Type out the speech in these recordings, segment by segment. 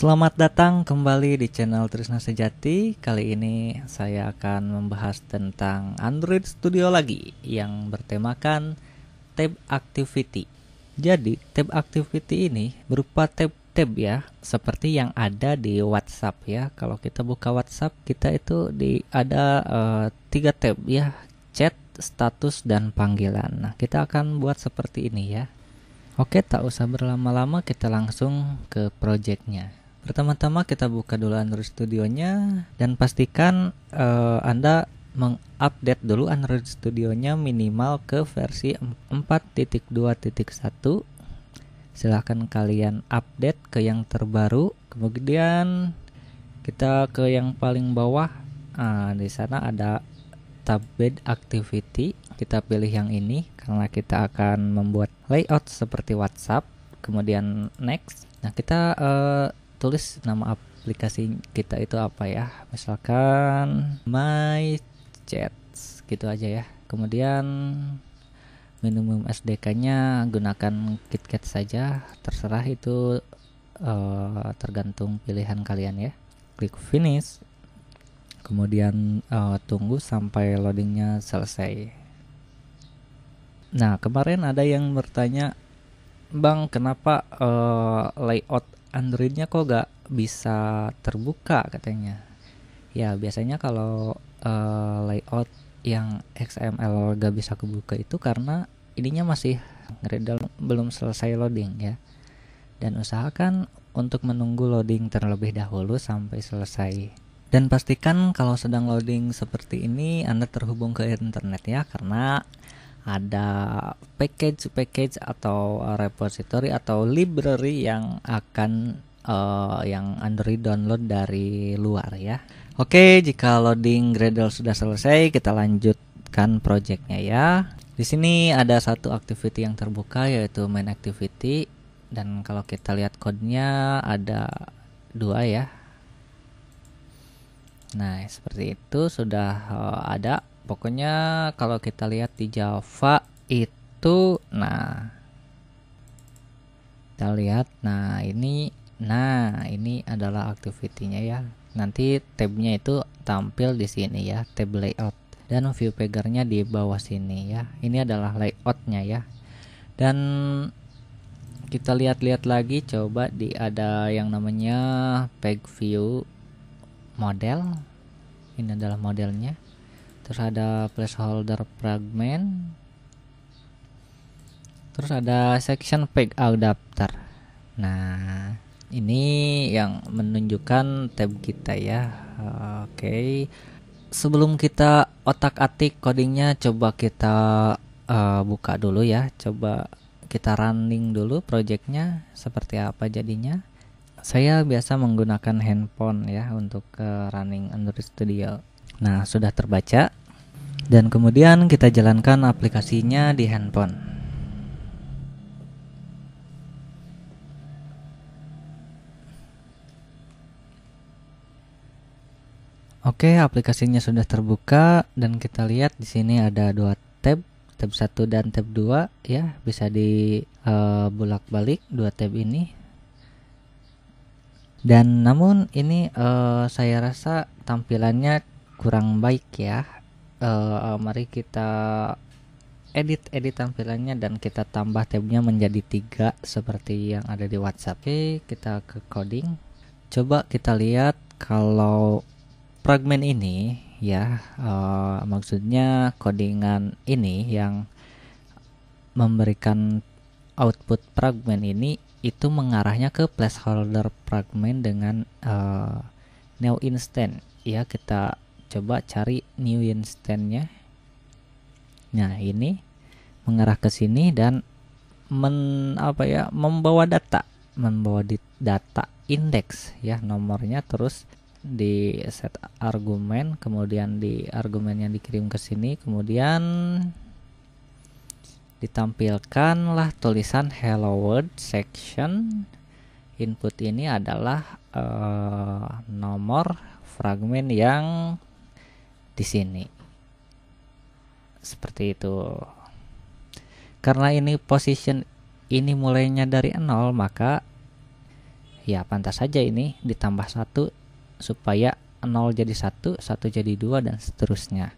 Selamat datang kembali di channel Trisna Sejati. Kali ini saya akan membahas tentang Android Studio lagi yang bertemakan tab activity. Jadi tab activity ini berupa tab ya, seperti yang ada di WhatsApp ya. Kalau kita buka WhatsApp, kita itu ada 3 tab ya: chat, status, dan panggilan. Nah, kita akan buat seperti ini ya. Oke, tak usah berlama-lama, kita langsung ke projectnya. Pertama-tama kita buka dulu Android Studio-nya dan pastikan Anda mengupdate dulu Android Studio-nya minimal ke versi 4.2.1. Silahkan kalian update ke yang terbaru. Kemudian kita ke yang paling bawah. Di sana ada tab bed activity. Kita pilih yang ini karena kita akan membuat layout seperti WhatsApp. Kemudian next. Nah, kita tulis nama aplikasi kita itu apa ya, misalkan My Chats gitu aja ya. Kemudian minimum SDK-nya gunakan KitKat saja, terserah itu, tergantung pilihan kalian ya. Klik finish, kemudian tunggu sampai loadingnya selesai. Nah, kemarin ada yang bertanya, Bang, kenapa layout Androidnya kok gak bisa terbuka katanya. Ya, biasanya kalau layout yang XML gak bisa kebuka itu karena ininya masih Gradle belum selesai loading ya. Dan usahakan untuk menunggu loading terlebih dahulu sampai selesai. Dan pastikan kalau sedang loading seperti ini Anda terhubung ke internet ya, karena ada package atau repository atau library yang akan yang Android download dari luar ya. Oke, jika loading Gradle sudah selesai, kita lanjutkan projectnya ya. Di sini ada satu activity yang terbuka, yaitu main activity, dan kalau kita lihat kodenya ada 2 ya. Nah, seperti itu sudah ada. Pokoknya kalau kita lihat di Java itu, nah kita lihat, ini adalah activity-nya ya. Nanti tabnya itu tampil di sini ya, tab layout, dan view pager-nya di bawah sini ya. Ini adalah layout-nya ya. Dan kita lihat-lihat lagi, coba ada yang namanya page view model. Ini adalah modelnya. Terus ada placeholder fragment. Terus ada section page adapter. Nah, ini yang menunjukkan tab kita ya. Oke. Sebelum kita otak-atik codingnya, coba kita buka dulu ya. Coba kita running dulu projectnya seperti apa jadinya. Saya biasa menggunakan handphone ya untuk running Android Studio. Nah, sudah terbaca, dan kemudian kita jalankan aplikasinya di handphone. Oke, aplikasinya sudah terbuka dan kita lihat di sini ada 2 tab 1 dan tab 2 ya, bisa bolak-balik 2 tab ini. Dan namun ini saya rasa tampilannya kurang baik ya. Mari kita edit tampilannya dan kita tambah tabnya menjadi 3 seperti yang ada di WhatsApp. Oke, kita ke coding. Coba kita lihat kalau fragment ini ya, maksudnya codingan ini yang memberikan output fragment ini itu mengarahnya ke placeholder fragment dengan new instant ya. Kita coba cari new instance-nya. Nah, ini mengarah ke sini dan membawa data index ya, nomornya, terus di set argumen, kemudian di argumen yang dikirim ke sini, kemudian ditampilkanlah tulisan hello world section. Input ini adalah nomor fragmen yang di sini. Seperti itu. Karena ini position ini mulainya dari 0, maka Ya pantas saja ini ditambah 1 supaya 0 jadi 1, 1 jadi 2 dan seterusnya.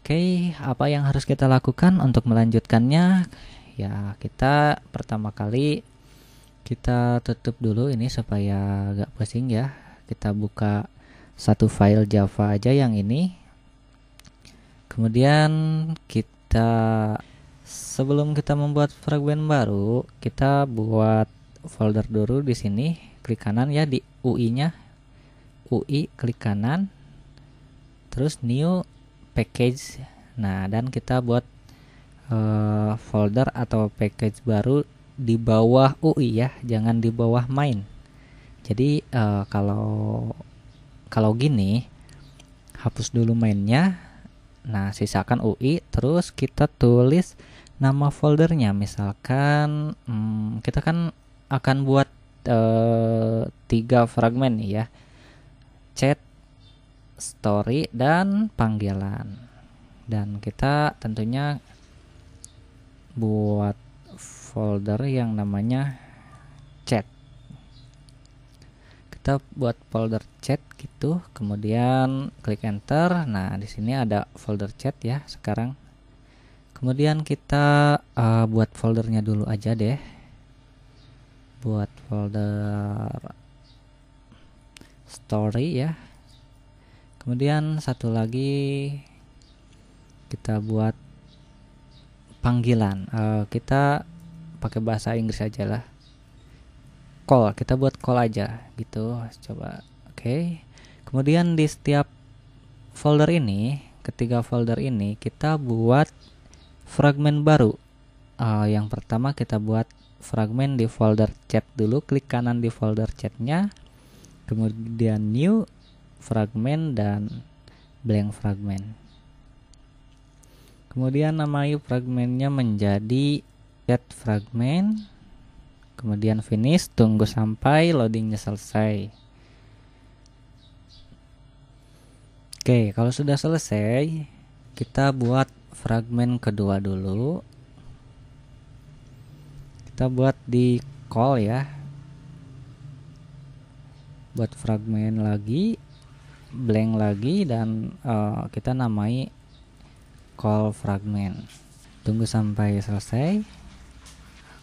Oke, apa yang harus kita lakukan untuk melanjutkannya? Ya, kita pertama kali kita tutup dulu ini supaya gak pusing ya. Kita buka satu file Java aja yang ini. Kemudian kita sebelum kita membuat fragmen baru, kita buat folder dulu di sini. Klik kanan ya di UI-nya. UI klik kanan. Terus new package. Nah, dan kita buat folder atau package baru di bawah UI ya, jangan di bawah main. Jadi kalau gini, hapus dulu mainnya. Nah, sisakan UI, terus kita tulis nama foldernya. Misalkan kita kan akan buat 3 fragmen nih ya, chat, story, dan panggilan. Dan kita tentunya buat folder yang namanya chat. Kita buat folder chat gitu, kemudian klik enter. Nah, di sini ada folder chat ya sekarang. Kemudian kita buat foldernya dulu aja deh. Buat folder story ya. Kemudian satu lagi kita buat panggilan. Kita pakai bahasa Inggris aja lah. Call, kita buat call aja gitu. Coba. Oke. Kemudian di setiap folder ini, ketiga folder ini kita buat fragmen baru. Yang pertama kita buat fragmen di folder chat dulu, klik kanan di folder chatnya, kemudian new fragmen dan blank fragmen. Kemudian namai fragmennya menjadi chat fragmen. Kemudian finish, tunggu sampai loadingnya selesai. Oke, kalau sudah selesai, kita buat fragmen kedua dulu. Kita buat di call ya. Buat fragmen lagi, blank lagi, dan kita namai call fragmen. Tunggu sampai selesai.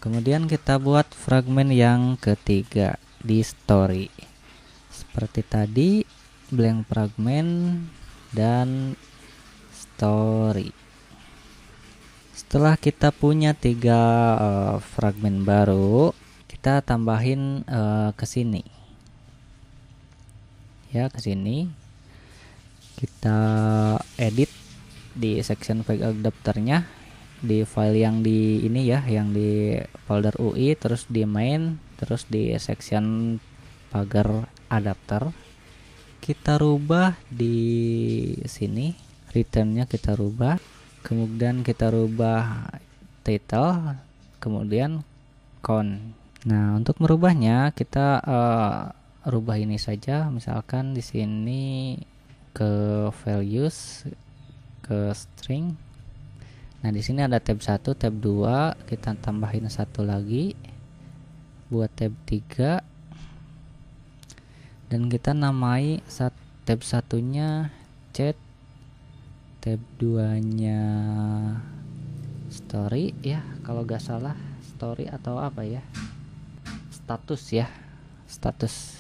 Kemudian kita buat fragmen yang ketiga di story. Seperti tadi, blank fragmen dan story. Setelah kita punya 3 fragmen baru, kita tambahin ke sini. Ya, ke sini. Kita edit di section file adapternya, di file yang di ini ya, yang di folder UI, terus di main, terus di section pagar adapter kita rubah di sini, returnnya kita rubah, kemudian kita rubah title, kemudian count. Nah, untuk merubahnya kita rubah ini saja, misalkan di sini ke values, ke string. Nah, di sini ada tab 1, tab 2, kita tambahin satu lagi buat tab 3. Dan kita namai tab 1-nya chat, tab 2-nya story ya, kalau gak salah story atau apa ya. Status ya. Status.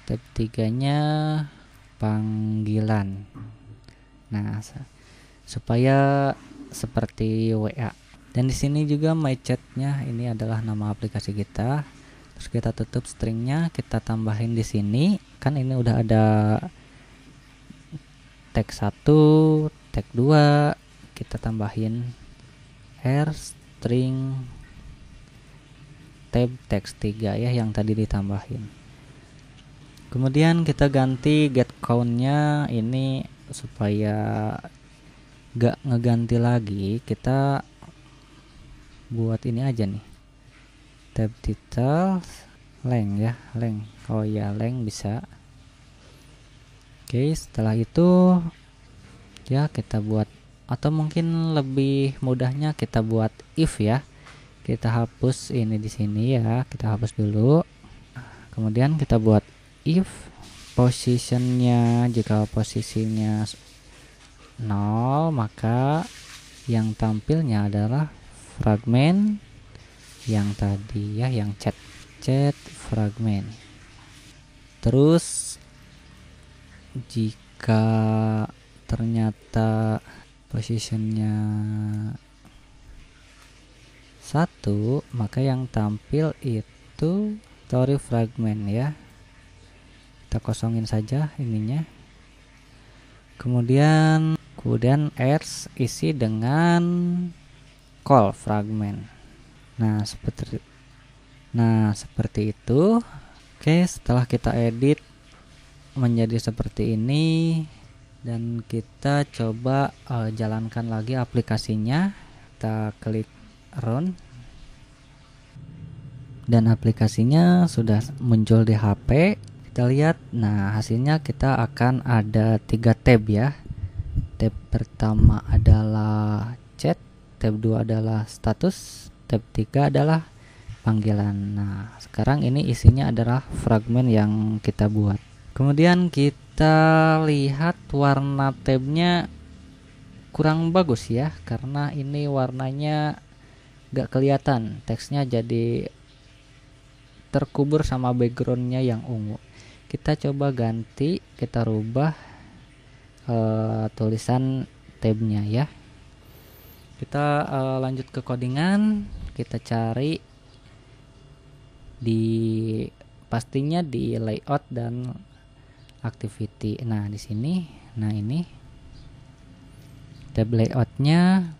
Tab 3-nya panggilan. Nah, supaya seperti WA. Dan di sini juga my chatnya, ini adalah nama aplikasi kita. Terus kita tutup stringnya, kita tambahin di sini. Kan ini udah ada tag 1, tag 2, kita tambahin r string tab text 3 ya, yang tadi ditambahin. Kemudian kita ganti get count-nya ini supaya gak ngeganti lagi, kita buat ini aja nih, tab details length ya, length. Oh ya, length bisa. Oke, setelah itu ya kita buat, atau mungkin lebih mudahnya kita buat if ya. Kita hapus ini di sini ya, kita hapus dulu. Kemudian kita buat if posisinya, jika posisinya 0, maka yang tampilnya adalah fragmen yang tadi ya, yang chat fragmen. Terus jika ternyata positionnya 1, maka yang tampil itu story fragment ya. Kita kosongin saja ininya. Kemudian else isi dengan call fragment. Nah, seperti itu. Oke, setelah kita edit menjadi seperti ini dan kita coba jalankan lagi aplikasinya. Kita klik run dan aplikasinya sudah muncul di HP. Kita lihat, nah hasilnya kita akan ada 3 tab ya. Tab pertama adalah chat, tab 2 adalah status, tab 3 adalah panggilan. Nah, sekarang ini isinya adalah fragmen yang kita buat. Kemudian kita lihat warna tabnya kurang bagus ya, karena ini warnanya gak kelihatan, teksnya jadi terkubur sama backgroundnya yang ungu. Kita coba ganti, kita rubah tulisan tabnya ya. Kita lanjut ke codingan, kita cari pastinya di layout dan activity. Nah di sini, nah ini tab layoutnya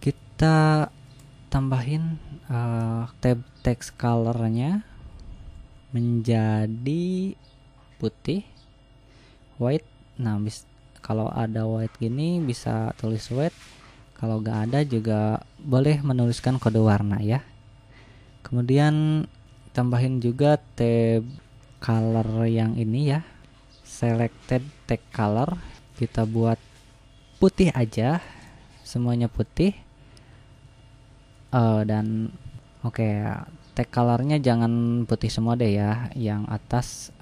kita tambahin tab text colornya menjadi putih, white. Nah kalau ada white gini bisa tulis white, kalau gak ada juga boleh menuliskan kode warna ya. Kemudian tambahin juga tab color yang ini ya, selected text color, kita buat putih aja, semuanya putih. Dan oke, text colornya jangan putih semua deh ya, yang atas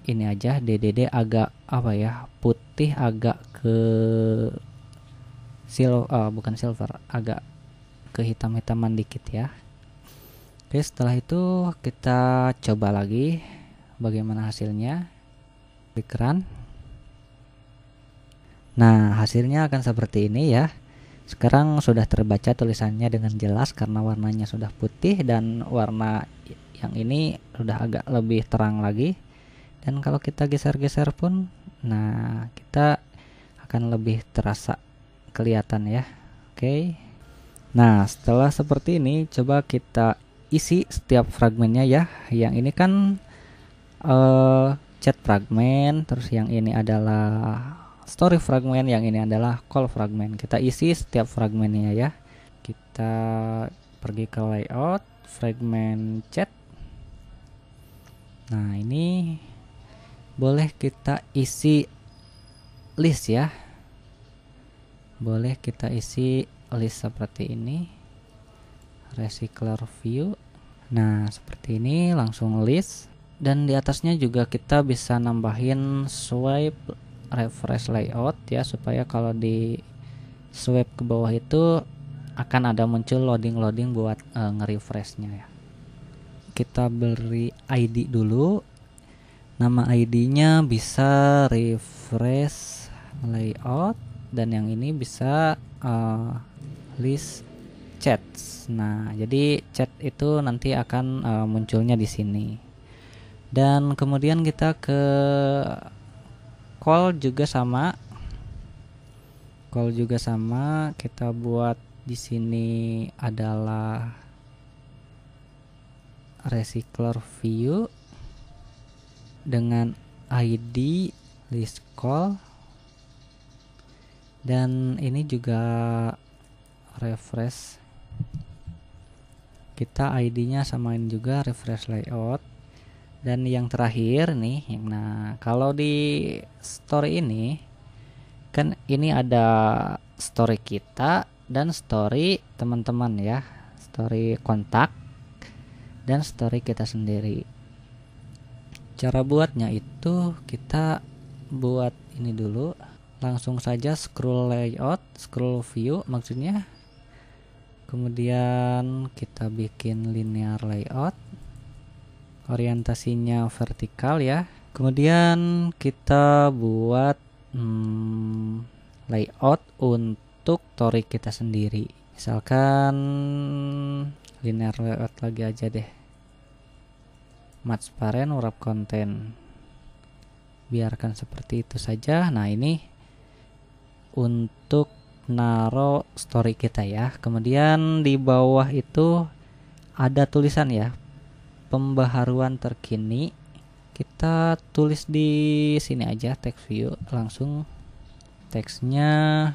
ini aja DDD agak apa ya, putih agak ke bukan silver, agak ke hitam-hitaman dikit ya. Oke, setelah itu kita coba lagi bagaimana hasilnya. Klik run. Nah, hasilnya akan seperti ini ya. Sekarang sudah terbaca tulisannya dengan jelas karena warnanya sudah putih dan warna yang ini sudah agak lebih terang lagi. Dan kalau kita geser-geser pun, nah kita akan lebih terasa kelihatan ya. Oke. Nah, setelah seperti ini, coba kita isi setiap fragmennya ya. Yang ini kan chat fragment, terus yang ini adalah story fragment, yang ini adalah call fragment. Kita isi setiap fragmennya ya. Kita pergi ke layout, fragment chat. Nah, ini boleh kita isi list ya. Boleh kita isi list seperti ini. Recycler view. Nah, seperti ini langsung list. Dan di atasnya juga kita bisa nambahin swipe refresh layout ya, supaya kalau di swipe ke bawah itu akan ada muncul loading buat nge-refreshnya ya. Kita beri ID dulu. Nama ID-nya bisa refresh layout dan yang ini bisa list chats. Nah, jadi chat itu nanti akan munculnya di sini. Dan kemudian kita ke call juga sama. Call juga sama, kita buat di sini adalah recycler view dengan ID list call. Dan ini juga refresh. Kita ID-nya samain juga refresh layout. Dan yang terakhir nih, nah kalau di story ini kan ini ada story kita dan story teman-teman ya, story kontak dan story kita sendiri. Cara buatnya itu kita buat ini dulu, langsung saja scroll layout, scroll view maksudnya. Kemudian kita bikin linear layout, orientasinya vertikal ya. Kemudian kita buat layout untuk story kita sendiri. Misalkan linear layout lagi aja deh, match parent wrap konten, biarkan seperti itu saja. Nah ini untuk naro story kita ya. Kemudian di bawah itu ada tulisan ya, pembaharuan terkini. Kita tulis di sini aja, text view, langsung teksnya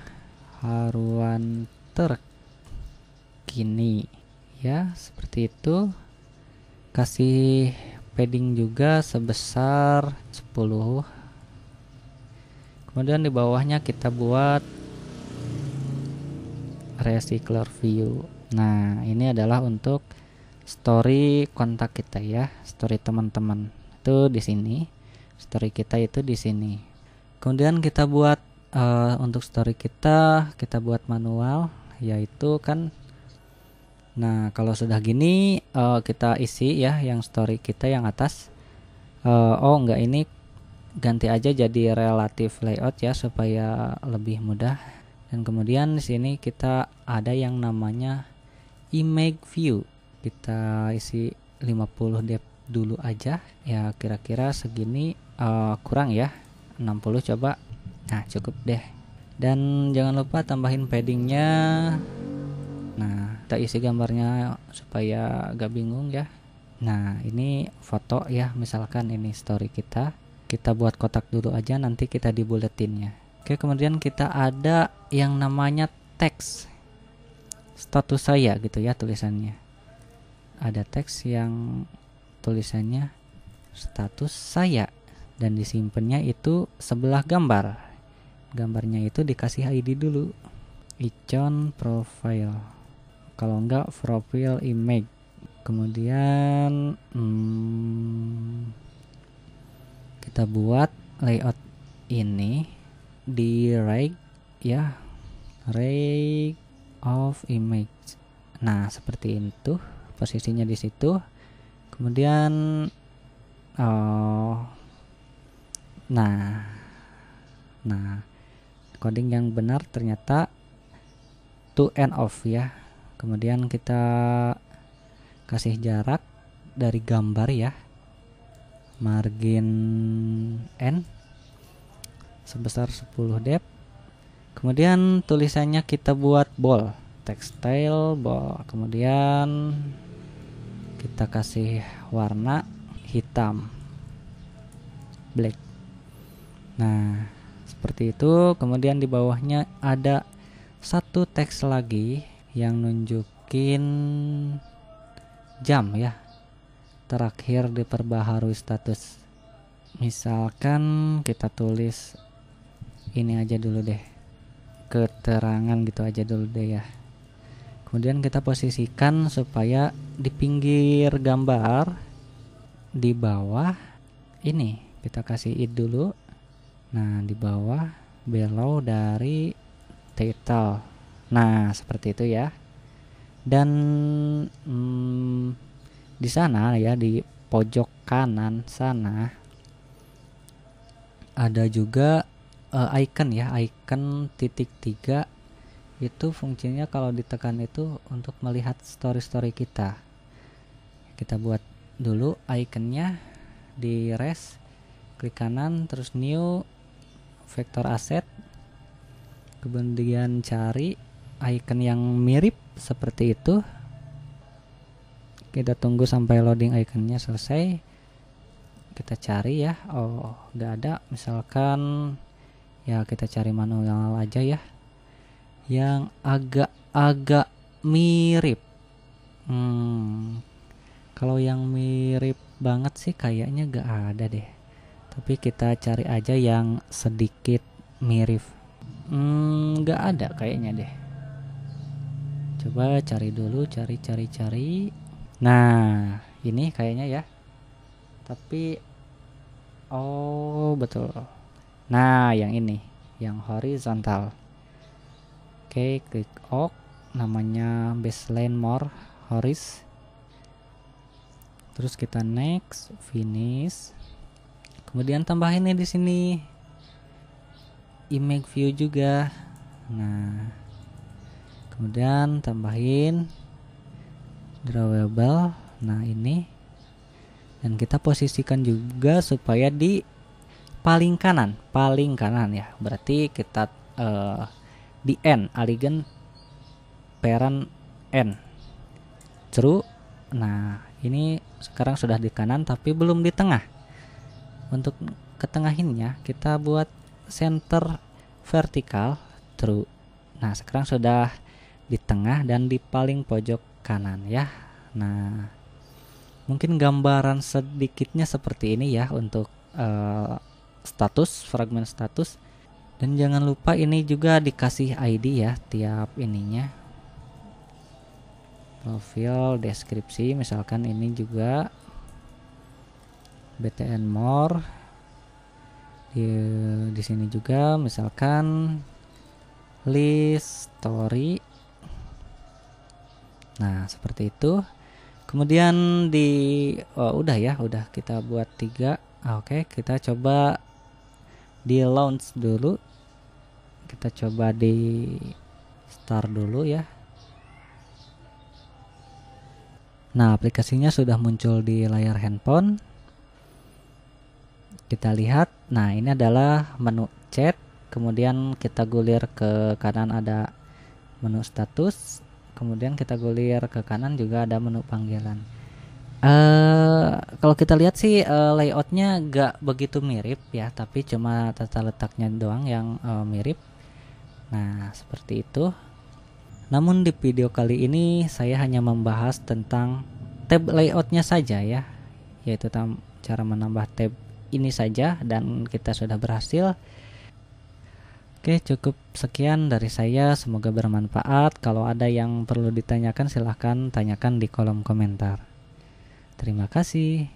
haruan terkini ya, seperti itu. Kasih padding juga sebesar 10. Kemudian di bawahnya kita buat recycler view. Nah ini adalah untuk story kontak kita ya, story teman-teman itu di sini, story kita itu di sini. Kemudian kita buat untuk story kita buat manual, yaitu kan. Nah kalau sudah gini kita isi ya yang story kita yang atas. Oh enggak, ini ganti aja jadi relative layout ya supaya lebih mudah. Dan kemudian di sini kita ada yang namanya image view. Kita isi 50 depth dulu aja ya, kira-kira segini kurang ya, 60 coba. Nah cukup deh. Dan jangan lupa tambahin paddingnya. Nah kita isi gambarnya supaya gak bingung ya. Nah ini foto ya, misalkan ini story kita buat kotak dulu aja, nanti kita di buletinnya. Oke, kemudian kita ada yang namanya teks status saya gitu ya, tulisannya ada teks yang tulisannya status saya, dan disimpannya itu sebelah gambarnya itu dikasih ID dulu, icon profile, kalau enggak profile image. Kemudian kita buat layout ini di right ya, right of image. Nah seperti itu posisinya di situ. Kemudian nah coding yang benar ternyata to and off ya. Kemudian kita kasih jarak dari gambar ya, margin N sebesar 10 depth. Kemudian tulisannya kita buat bold, textile bold. Kemudian kita kasih warna hitam, black. Nah seperti itu. Kemudian di bawahnya ada satu teks lagi yang nunjukin jam ya, terakhir diperbaharui status. Misalkan kita tulis ini aja dulu deh, keterangan gitu aja dulu deh ya. Kemudian kita posisikan supaya di pinggir gambar di bawah ini kita kasih id dulu. Nah di bawah below dari title. Nah seperti itu ya. Dan di sana ya, di pojok kanan sana ada juga icon ya, icon titik 3. Itu fungsinya kalau ditekan itu untuk melihat story kita. Kita buat dulu iconnya di res, klik kanan terus new vector asset, kemudian cari icon yang mirip seperti itu. Kita tunggu sampai loading iconnya selesai. Kita cari ya, oh nggak ada, misalkan ya kita cari manual aja ya yang agak-agak mirip. Kalau yang mirip banget sih kayaknya nggak ada deh, tapi kita cari aja yang sedikit mirip. Nggak ada kayaknya deh. Coba cari dulu, cari. Nah, ini kayaknya ya. Tapi oh, betul. Nah, yang ini, yang horizontal. Oke, klik OK. Namanya baseline more horizontal. Terus kita next, finish. Kemudian tambahin nih di sini image view juga. Nah, kemudian tambahin drawable. Nah, ini. Dan kita posisikan juga supaya di paling kanan ya. Berarti kita di N, alignment parent N. True. Nah, ini sekarang sudah di kanan tapi belum di tengah. Untuk ketengahinnya kita buat center vertikal, true. Nah, sekarang sudah di tengah dan di paling pojok kanan ya. Nah, mungkin gambaran sedikitnya seperti ini ya untuk status, fragmen status. Dan jangan lupa ini juga dikasih ID ya tiap ininya. Profil, deskripsi, misalkan ini juga BTN more. Di sini juga misalkan list story. Nah, seperti itu. Kemudian udah kita buat 3. Oke, kita coba di launch dulu. Kita coba di start dulu ya. Nah, aplikasinya sudah muncul di layar handphone. Kita lihat. Nah, ini adalah menu chat. Kemudian kita gulir ke kanan ada menu status. Kemudian kita gulir ke kanan juga ada menu panggilan. Kalau kita lihat sih layoutnya gak begitu mirip ya, tapi cuma tata letaknya doang yang mirip. Nah, seperti itu. Namun di video kali ini saya hanya membahas tentang tab layoutnya saja ya, yaitu cara menambah tab ini saja dan kita sudah berhasil. Oke, cukup sekian dari saya, semoga bermanfaat. Kalau ada yang perlu ditanyakan silahkan tanyakan di kolom komentar. Terima kasih.